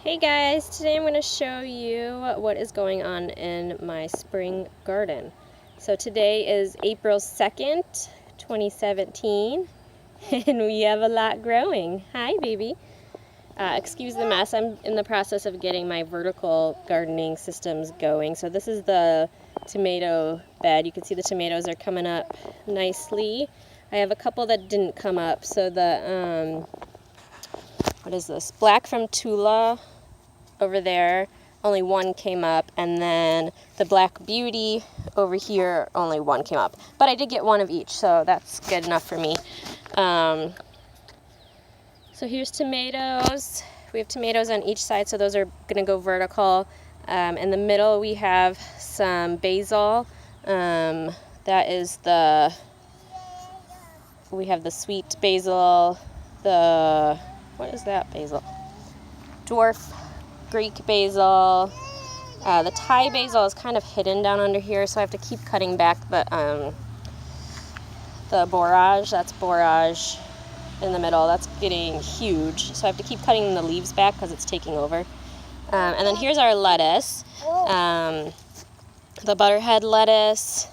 Hey guys, today I'm going to show you what is going on in my spring garden. So today is April 2nd, 2017, and we have a lot growing. Hi baby. Excuse the mess, I'm in the process of getting my vertical gardening systems going. So this is the tomato bed. You can see the tomatoes are coming up nicely. I have a couple that didn't come up. So the what is this? Black from Tula over there, only one came up, and then the Black Beauty over here, only one came up. But I did get one of each, so that's good enough for me. So here's tomatoes. We have tomatoes on each side, so those are gonna go vertical. In the middle we have some basil. That is we have the sweet basil, what is that basil? Dwarf Greek basil. The Thai basil is kind of hidden down under here, so I have to keep cutting back the borage. That's borage in the middle. That's getting huge, so I have to keep cutting the leaves back because it's taking over. And then here's our lettuce, the butterhead lettuce.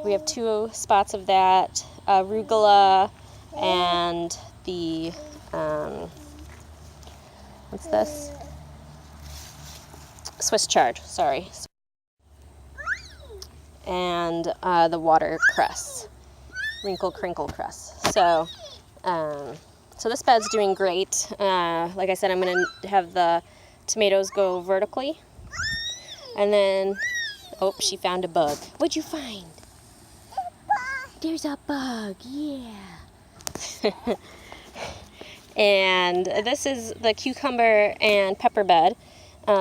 We have 2 spots of that, arugula, and the what's this? Swiss chard, sorry. And the watercress, wrinkle crinkle cress. So this bed's doing great. Like I said, I'm gonna have the tomatoes go vertically. And then, oh, she found a bug. What'd you find? There's a bug, yeah. And this is the cucumber and pepper bed.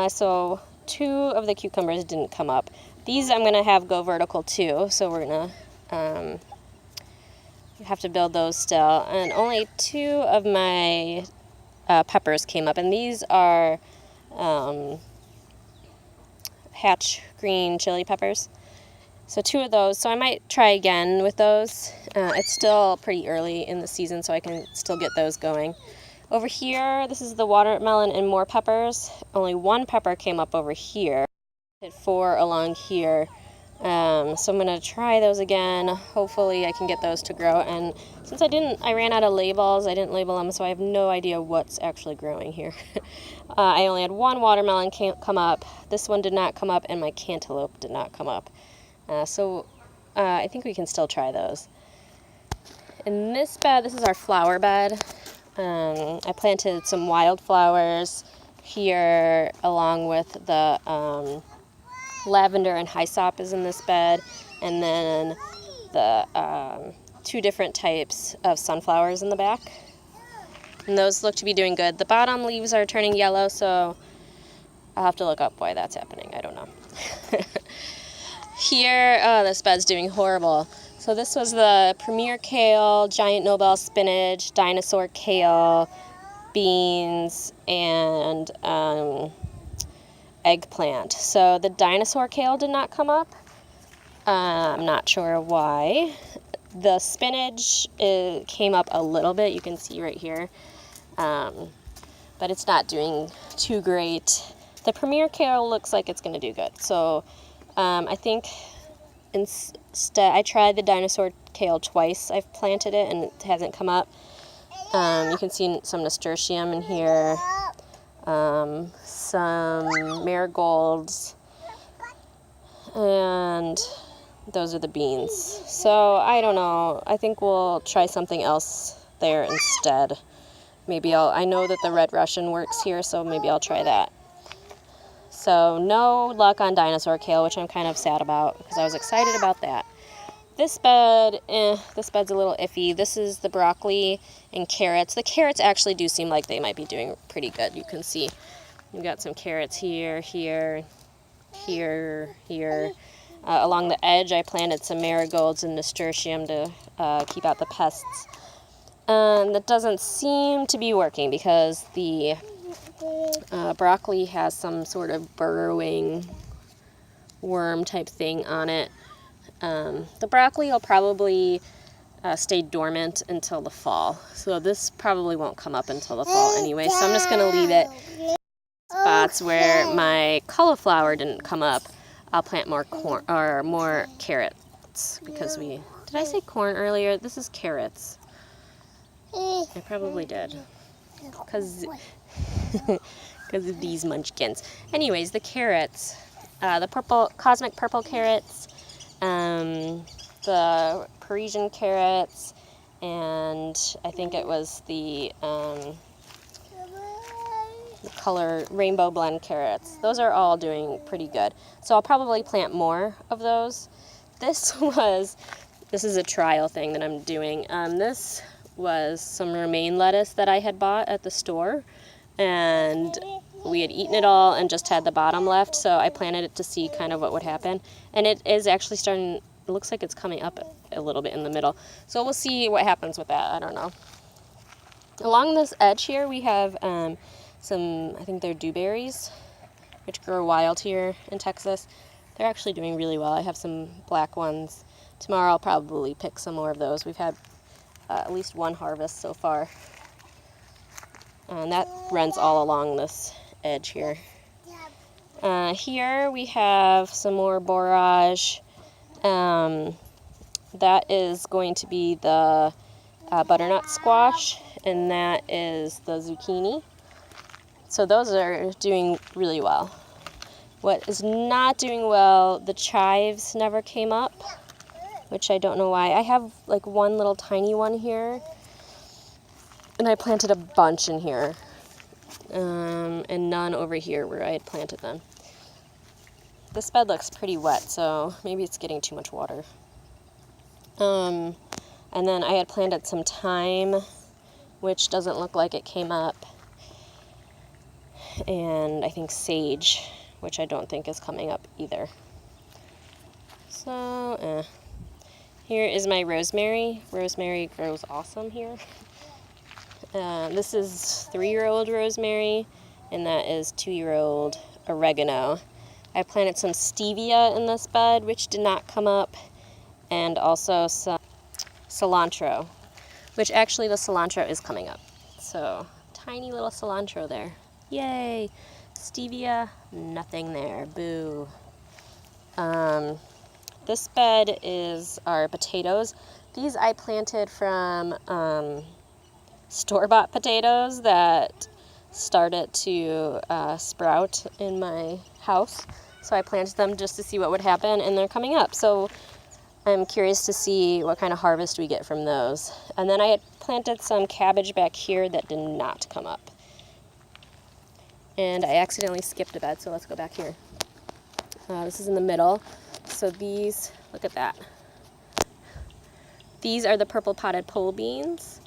So 2 of the cucumbers didn't come up. These I'm going to have go vertical too, so we're going to have to build those still. And only 2 of my peppers came up, and these are hatch green chili peppers. So 2 of those, so I might try again with those. It's still pretty early in the season, so I can still get those going. Over here, this is the watermelon and more peppers. Only 1 pepper came up over here. I did 4 along here. So I'm gonna try those again. Hopefully I can get those to grow. And since I ran out of labels, I didn't label them, so I have no idea what's actually growing here. I only had 1 watermelon come up. This one did not come up, and my cantaloupe did not come up. So I think we can still try those. In this bed, this is our flower bed. I planted some wildflowers here along with the lavender and hyssop is in this bed, and then the 2 different types of sunflowers in the back. And those look to be doing good. The bottom leaves are turning yellow, so I'll have to look up why that's happening. I don't know. Here, this bed's doing horrible. So this was the Premier Kale, Giant Nobel Spinach, Dinosaur Kale, beans, and eggplant. So the Dinosaur Kale did not come up. I'm not sure why. The spinach came up a little bit, you can see right here, but it's not doing too great. The Premier Kale looks like it's going to do good. So I think instead, I tried the Dinosaur Kale twice. I've planted it and it hasn't come up. You can see some nasturtium in here, some marigolds, and those are the beans. So I don't know. I think we'll try something else there instead. Maybe I know that the Red Russian works here, so maybe I'll try that. So no luck on Dinosaur Kale, which I'm kind of sad about because I was excited about that. This bed's a little iffy. This is the broccoli and carrots. The carrots actually do seem like they might be doing pretty good. You can see you've got some carrots here, here, here, here. Along the edge, I planted some marigolds and nasturtium to keep out the pests. That doesn't seem to be working because the broccoli has some sort of burrowing worm type thing on it. The broccoli will probably stay dormant until the fall, so this probably won't come up until the fall anyway, so I'm just going to leave it. spots where my cauliflower didn't come up, I'll plant more corn or more carrots because did I say corn earlier? This is carrots. I probably did because of these munchkins. Anyways, the carrots, the cosmic purple carrots, the Parisian carrots, and I think it was the color rainbow blend carrots. Those are all doing pretty good. So I'll probably plant more of those. This is a trial thing that I'm doing. This was some romaine lettuce that I had bought at the store, and we had eaten it all and just had the bottom left, so I planted it to see kind of what would happen. And it is actually starting, it looks like it's coming up a little bit in the middle. So we'll see what happens with that, I don't know. Along this edge here we have some, I think they're dewberries, which grow wild here in Texas. They're actually doing really well. I have some black ones. Tomorrow I'll probably pick some more of those. We've had at least one harvest so far. And that runs all along this edge here. Here we have some more borage. That is going to be the butternut squash, and that is the zucchini. So those are doing really well. What is not doing well, the chives never came up, which I don't know why. I have like one little tiny one here, and I planted a bunch in here, and none over here where I had planted them. This bed looks pretty wet, so maybe it's getting too much water. And then I had planted some thyme, which doesn't look like it came up. And I think sage, which I don't think is coming up either. So, here is my rosemary. Rosemary grows awesome here. This is 3-year-old rosemary, and that is 2-year-old oregano. I planted some stevia in this bed, which did not come up, and also some cilantro, which actually the cilantro is coming up. So, tiny little cilantro there. Yay! Stevia, nothing there. Boo. This bed is our potatoes. These I planted from store-bought potatoes that started to sprout in my house. So I planted them just to see what would happen, and they're coming up. So I'm curious to see what kind of harvest we get from those. And then I had planted some cabbage back here that did not come up. And I accidentally skipped a bed, so let's go back here. This is in the middle. So these, look at that. These are the purple potted pole beans,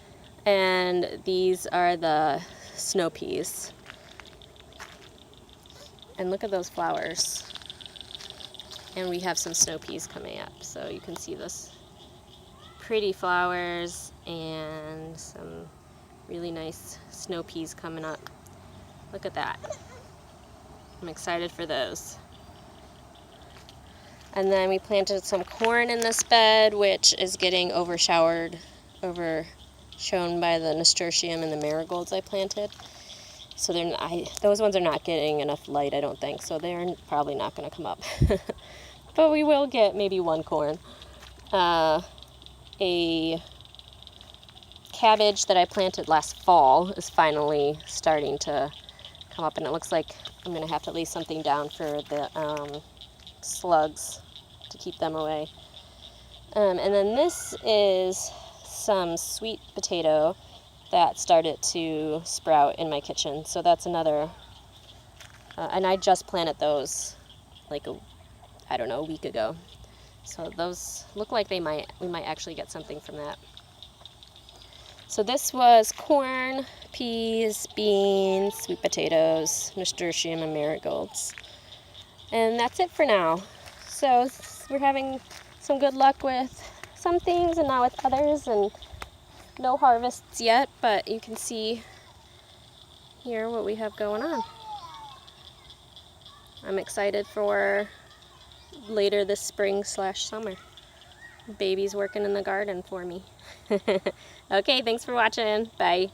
and these are the snow peas. And look at those flowers. And we have some snow peas coming up, so you can see this pretty flowers and some really nice snow peas coming up. Look at that. I'm excited for those. And then we planted some corn in this bed, which is getting overshone by the nasturtium and the marigolds I planted. So those ones are not getting enough light, I don't think, so they're probably not going to come up. But we will get maybe one corn. A cabbage that I planted last fall is finally starting to come up, and it looks like I'm going to have to lay something down for the slugs to keep them away. And then this is some sweet potato that started to sprout in my kitchen. So that's another, and I just planted those like a week ago. So those look like we might actually get something from that. So this was corn, peas, beans, sweet potatoes, nasturtium, and marigolds. And that's it for now. So we're having some good luck with some things and not with others, and no harvests yet, but you can see here what we have going on. I'm excited for later this spring/summer. Baby's working in the garden for me. Okay, thanks for watching. Bye.